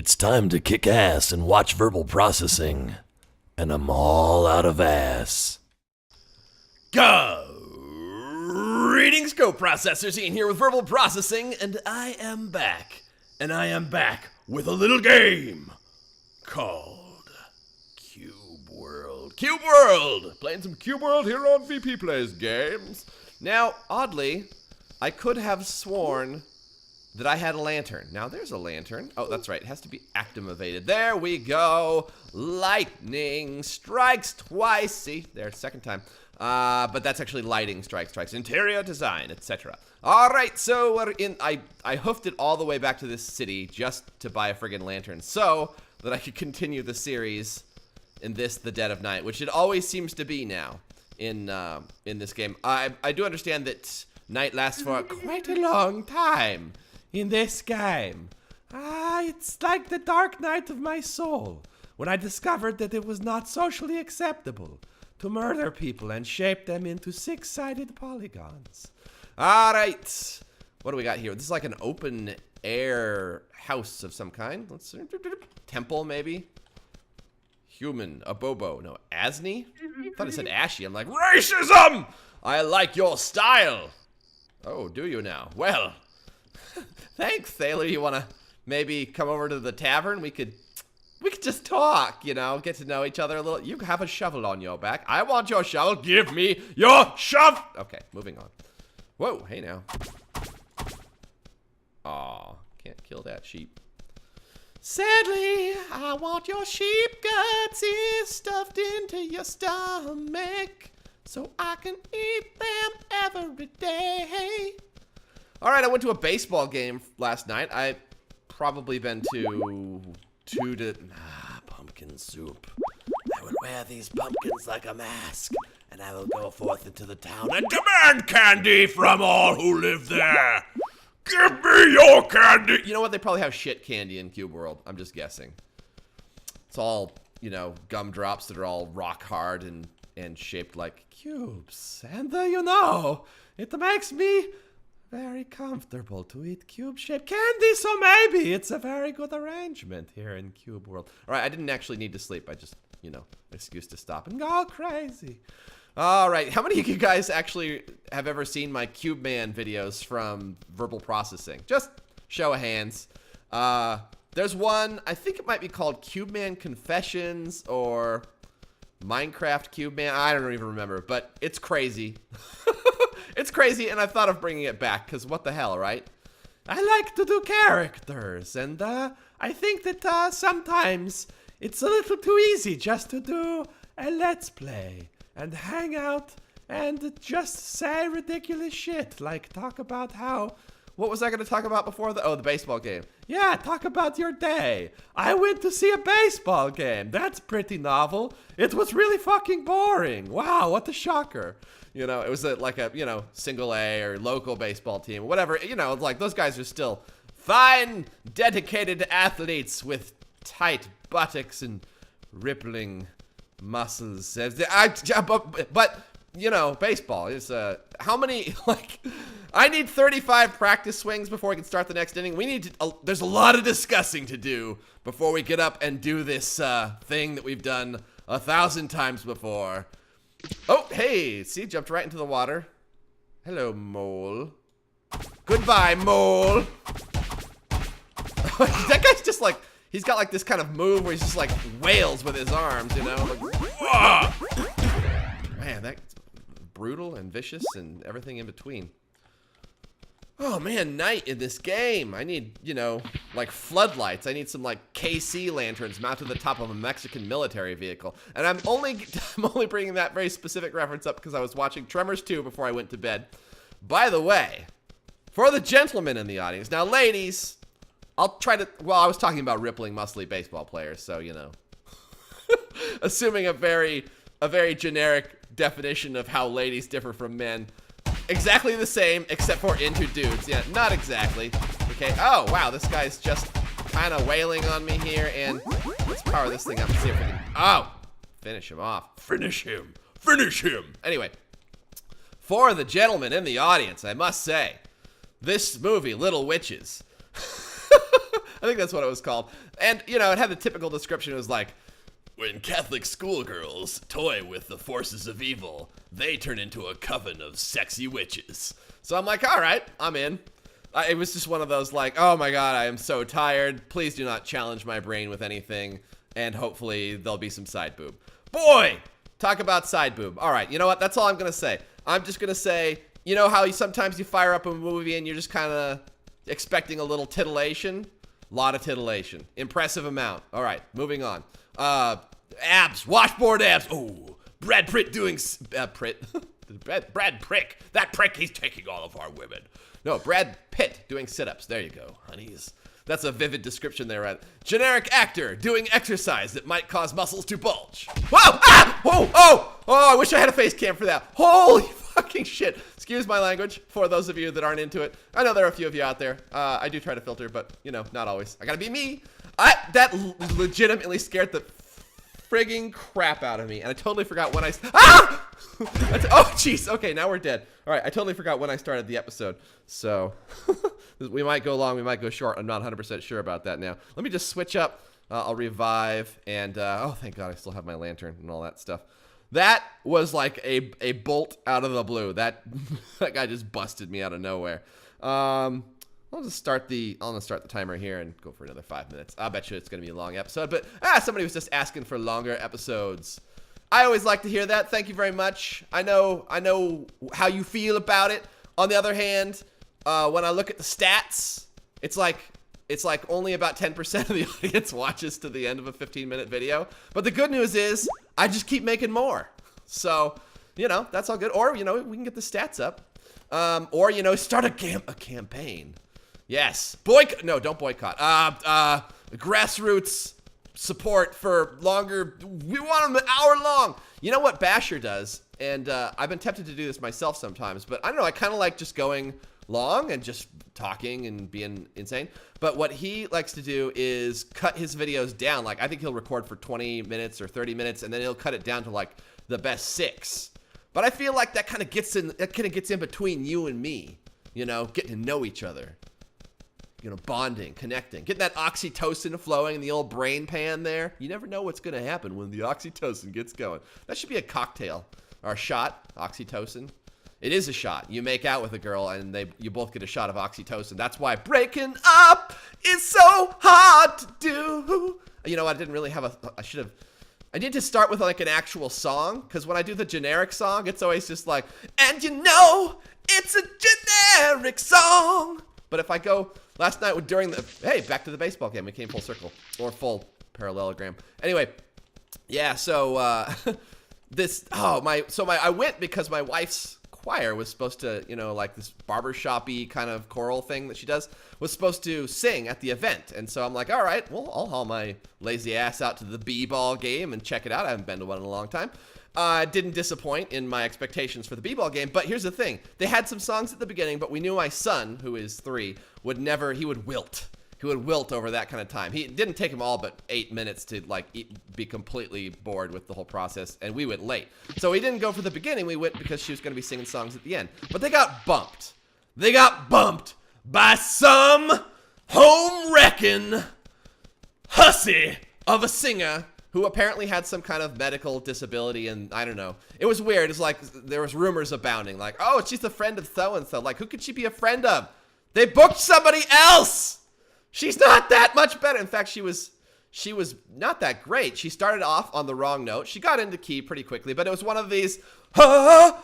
It's time to kick ass and watch verbal processing. And I'm all out of ass. Greetings, co-processors. Ian here with verbal processing, and I am back. And I am back with a little game called CubeWorld. CubeWorld! Playing some CubeWorld here on VPPlaysGames. Now, oddly, I could have sworn that I had a lantern. Now, there's a lantern. Oh, that's right. It has to be activated. There we go. Lightning strikes twice. See, there, second time. But that's actually lighting strikes. Interior design, etc. All right, so we're in. I hoofed it all the way back to this city just to buy a friggin' lantern so that I could continue the series in this, The Dead of Night, which it always seems to be now in this game. I do understand that night lasts for quite a long time in this game. It's like the dark night of my soul, when I discovered that it was not socially acceptable to murder people and shape them into six-sided polygons. All right, what do we got here? This is like an open-air house of some kind. Let's see. Temple, maybe? Human, a bobo. No, Asni? I thought it said Ashy. I'm like, racism! I like your style. Oh, do you now? Well, thanks, Thaler. You want to maybe come over to the tavern? We could just talk, you know, get to know each other a little. You have a shovel on your back. I want your shovel. Give me your shovel. Okay, moving on. Whoa, hey now. Aw, can't kill that sheep. Sadly, I want your sheep guts stuffed into your stomach so I can eat them every day. All right, I went to a baseball game last night. I've probably been to pumpkin soup. I will wear these pumpkins like a mask, and I will go forth into the town and demand candy from all who live there. Give me your candy. You know what? They probably have shit candy in CubeWorld. I'm just guessing. It's all, you know, gumdrops that are all rock hard and shaped like cubes. And you know, it makes me very comfortable to eat cube-shaped candy, so maybe it's a very good arrangement here in CubeWorld. All right, I didn't actually need to sleep. I just, you know, excuse to stop and go crazy. All right, how many of you guys actually have ever seen my Cube Man videos from verbal processing? Just show of hands. There's one, I think it might be called Cube Man Confessions or Minecraft Cube Man. I don't even remember, but it's crazy. It's crazy, and I thought of bringing it back, because what the hell, right? I like to do characters, and I think that sometimes it's a little too easy just to do a let's play and hang out and just say ridiculous shit, like talk about how... What was I going to talk about before? The baseball game. Yeah, talk about your day. I went to see a baseball game. That's pretty novel. It was really fucking boring. Wow, what a shocker. You know, it was like a, you know, single A or local baseball team, whatever. You know, like those guys are still fine, dedicated athletes with tight buttocks and rippling muscles. But you know, baseball is how many, like, I need 35 practice swings before I can start the next inning. We need to, there's a lot of discussing to do before we get up and do this thing that we've done 1,000 times before. Oh, hey, see, jumped right into the water. Hello, mole. Goodbye, mole. That guy's just like, he's got like this kind of move where he's just like wails with his arms, you know? Like, whoa! Man, that's brutal and vicious and everything in between. Oh man, night in this game. I need, you know, like floodlights. I need some like KC lanterns mounted to the top of a Mexican military vehicle. And I'm only bringing that very specific reference up because I was watching Tremors 2 before I went to bed. By the way, for the gentlemen in the audience, now ladies, I'll try to, well, I was talking about rippling, muscly baseball players, so you know, assuming a very generic definition of how ladies differ from men. Exactly the same, except for into dudes. Yeah, not exactly. Okay. Oh, wow. This guy's just kind of wailing on me here. And let's power this thing up and see if we can... Oh! Finish him off. Finish him. Finish him. Anyway. For the gentlemen in the audience, I must say, this movie, Little Witches, think that's what it was called. And, you know, it had the typical description. It was like, when Catholic schoolgirls toy with the forces of evil, they turn into a coven of sexy witches. So I'm like, all right, I'm in. It was just one of those like, oh my God, I am so tired. Please do not challenge my brain with anything. And hopefully there'll be some side boob. Boy, talk about side boob. All right, you know what? That's all I'm going to say. I'm just going to say, you know how sometimes you fire up a movie and you're just kind of expecting a little titillation? A lot of titillation. Impressive amount. All right, moving on. Abs. Washboard abs. Oh, Brad Pitt doing... Brad Prick. That prick, he's taking all of our women. No, Brad Pitt doing sit-ups. There you go, honeys. That's a vivid description there, right? Generic actor doing exercise that might cause muscles to bulge. Whoa! Ah! Oh, I wish I had a face cam for that. Holy fucking shit. Excuse my language for those of you that aren't into it. I know there are a few of you out there. I do try to filter, but, you know, not always. I gotta be me. That legitimately scared the frigging crap out of me, and I totally forgot when I... Ah! Oh, jeez. Okay, now we're dead. All right, I totally forgot when I started the episode. So, we might go long, we might go short. I'm not 100% sure about that now. Let me just switch up. I'll revive, and, oh, thank God I still have my lantern and all that stuff. That was like a bolt out of the blue. That guy just busted me out of nowhere. I'll just start the timer here and go for another 5 minutes. I bet you it's going to be a long episode, but somebody was just asking for longer episodes. I always like to hear that. Thank you very much. I know how you feel about it. On the other hand, when I look at the stats, it's like only about 10% of the audience watches to the end of a 15-minute video. But the good news is I just keep making more. So, you know, that's all good. Or, you know, we can get the stats up. Or, you know, start a campaign. Yes. No, don't boycott. Grassroots support for longer. We want them an hour long. You know what Basher does? And I've been tempted to do this myself sometimes, but I don't know. I kind of like just going long and just talking and being insane. But what he likes to do is cut his videos down. Like, I think he'll record for 20 minutes or 30 minutes, and then he'll cut it down to like the best 6. But I feel like that kind of gets in between you and me. You know, getting to know each other. You know, bonding, connecting, getting that oxytocin flowing in the old brain pan there. You never know what's going to happen when the oxytocin gets going. That should be a cocktail or a shot, oxytocin. It is a shot. You make out with a girl and you both get a shot of oxytocin. That's why breaking up is so hard to do. You know, I didn't really have I need to start with like an actual song, because when I do the generic song, it's always just like, and you know, it's a generic song. But if I go... Last night during the... Hey, back to the baseball game. We came full circle. Or full parallelogram. Anyway. Yeah, so... I went because my wife's choir was supposed to, you know, like this barbershop-y kind of choral thing that she does, was supposed to sing at the event. And so I'm like, all right, well, I'll haul my lazy ass out to the b-ball game and check it out. I haven't been to one in a long time. Didn't disappoint in my expectations for the b-ball game, but here's the thing. They had some songs at the beginning, but we knew my son, who is 3, he would wilt. He would wilt over that kind of time. He didn't take him all but 8 minutes to be completely bored with the whole process, and we went late. So we didn't go for the beginning, we went because she was going to be singing songs at the end. But they got bumped. They got bumped by some home-wrecking hussy of a singer who apparently had some kind of medical disability, and I don't know. It was weird. It's like there was rumors abounding. Like, oh, she's a friend of so-and-so. Like, who could she be a friend of? They booked somebody else! She's not that much better. In fact, she was not that great. She started off on the wrong note. She got into key pretty quickly, but it was one of these, land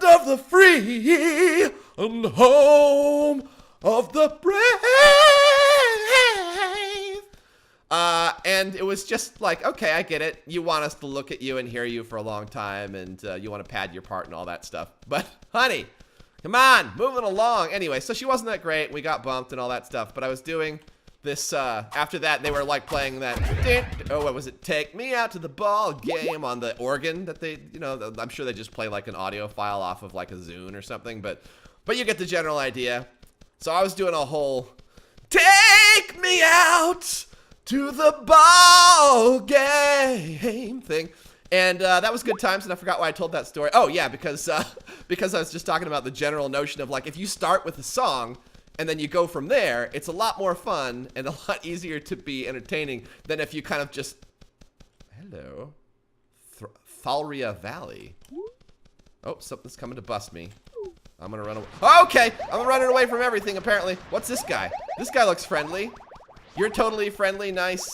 of the free and home of the brave. And it was just like, okay, I get it. You want us to look at you and hear you for a long time, and you want to pad your part and all that stuff. But, honey, come on, moving along. Anyway, so she wasn't that great. We got bumped and all that stuff. But I was doing this, after that, they were like playing that, what was it? Take me out to the ball game on the organ that they, you know, I'm sure they just play like an audio file off of like a Zune or something. But you get the general idea. So I was doing a whole, take me out to the ball game thing. And that was good times, and I forgot why I told that story. Oh, yeah, because I was just talking about the general notion of, like, if you start with a song and then you go from there, it's a lot more fun and a lot easier to be entertaining than if you kind of just... Hello. Thalria Valley. Oh, something's coming to bust me. I'm gonna run away. Oh, okay, I'm running away from everything, apparently. What's this guy? This guy looks friendly. You're totally friendly, nice,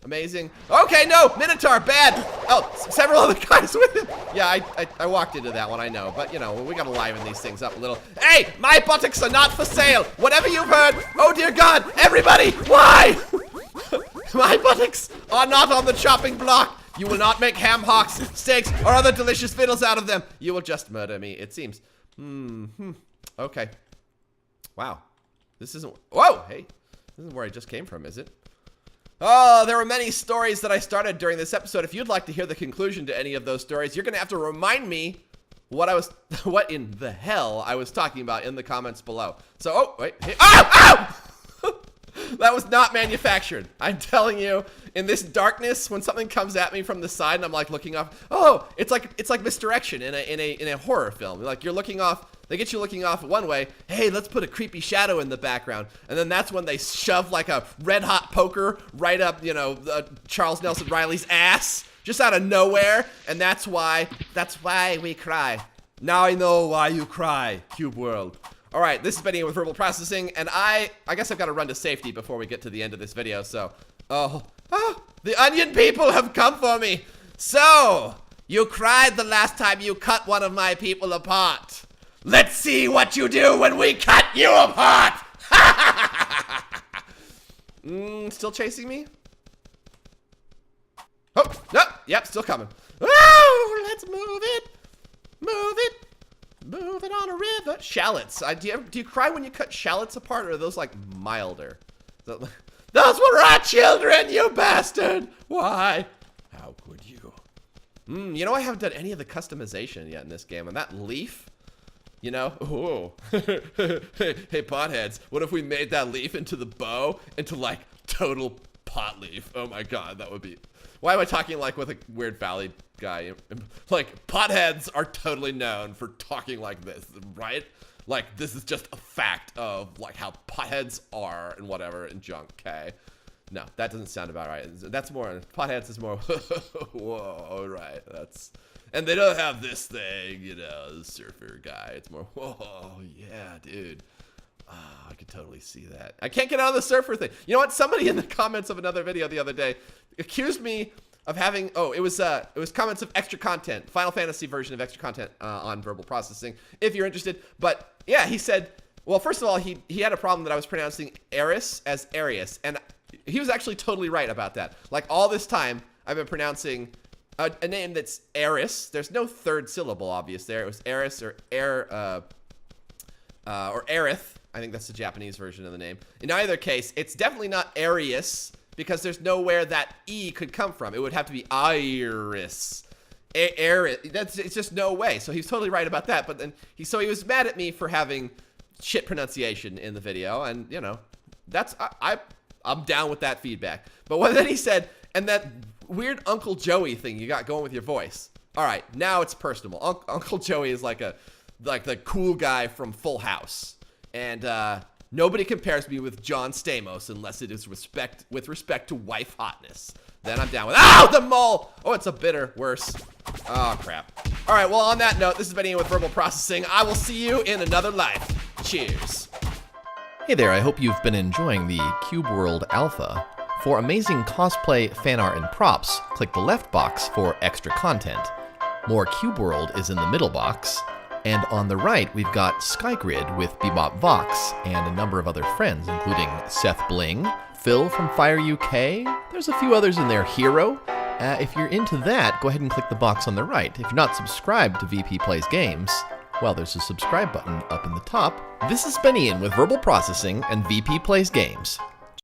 amazing. Okay, no, Minotaur, bad. Oh, several other guys with him. Yeah, I walked into that one, I know. But, you know, we gotta liven these things up a little. Hey, my buttocks are not for sale. Whatever you've heard. Oh, dear God, everybody, why? My buttocks are not on the chopping block. You will not make ham hocks, steaks, or other delicious fiddles out of them. You will just murder me, it seems. Okay. Wow. This isn't... Whoa! Hey. This isn't where I just came from, is it? Oh, there were many stories that I started during this episode. If you'd like to hear the conclusion to any of those stories, you're going to have to remind me what in the hell I was talking about in the comments below. So, oh, wait. Hey, ow! That was not manufactured. I'm telling you, in this darkness, when something comes at me from the side and I'm like looking off, oh, it's like misdirection in a horror film. Like you're looking off, they get you looking off one way. Hey, let's put a creepy shadow in the background, and then that's when they shove like a red hot poker right up, you know, Charles Nelson Riley's ass, just out of nowhere, and that's why we cry. Now I know why you cry, CubeWorld. All right, this is Benny with Verbal Processing, and I guess I've got to run to safety before we get to the end of this video, so... Oh, the onion people have come for me! So, you cried the last time you cut one of my people apart. Let's see what you do when we cut you apart! Still chasing me? Oh, no, yep, still coming. Oh, let's move it! Move it! Move it on a river. Shallots. Do you cry when you cut shallots apart, or are those like milder? Those were our children, you bastard! Why? How could you? You know, I haven't done any of the customization yet in this game, and that leaf, you know, oh. Hey, potheads, what if we made that leaf into the bow, into like total pot leaf? Oh my God, that would be... Why am I talking like with a Weird Valley guy? Like, potheads are totally known for talking like this, right? Like, this is just a fact of, like, how potheads are and whatever and junk, okay? No, that doesn't sound about right. That's more, potheads is more, whoa, right, that's... And they don't have this thing, you know, the surfer guy. It's more, whoa, yeah, dude. I could totally see that. I can't get out of the surfer thing. You know what? Somebody in the comments of another video the other day accused me of having, it was comments of extra content, Final Fantasy version of extra content on Verbal Processing, if you're interested. But yeah, he said, well, first of all, he had a problem that I was pronouncing Eris as Arius, and he was actually totally right about that. Like all this time, I've been pronouncing a name that's Eris. There's no third syllable obvious there. It was Eris or Aerith. I think that's the Japanese version of the name. In either case, it's definitely not Arius, because there's nowhere that E could come from. It would have to be Iris. It's just no way. So he's totally right about that. But then he was mad at me for having shit pronunciation in the video, and you know, that's I'm down with that feedback. But then he said, and that weird Uncle Joey thing you got going with your voice. All right, now it's personal. Uncle Joey is like the cool guy from Full House. And nobody compares me with John Stamos unless it is with respect to wife hotness. Then I'm down with, the mole! Oh, it's a bitter, worse. Oh, crap. All right, well, on that note, this has been Ian with Verbal Processing. I will see you in another life. Cheers. Hey there, I hope you've been enjoying the CubeWorld Alpha. For amazing cosplay, fan art, and props, click the left box for extra content. More CubeWorld is in the middle box. And on the right, we've got Skygrid with Bebop Vox and a number of other friends, including Seth Bling, Phil from Fire UK. There's a few others in there, Hero. If you're into that, go ahead and click the box on the right. If you're not subscribed to VPPlaysGames, well, there's a subscribe button up in the top. This has been Ian with Verbal Processing and VPPlaysGames.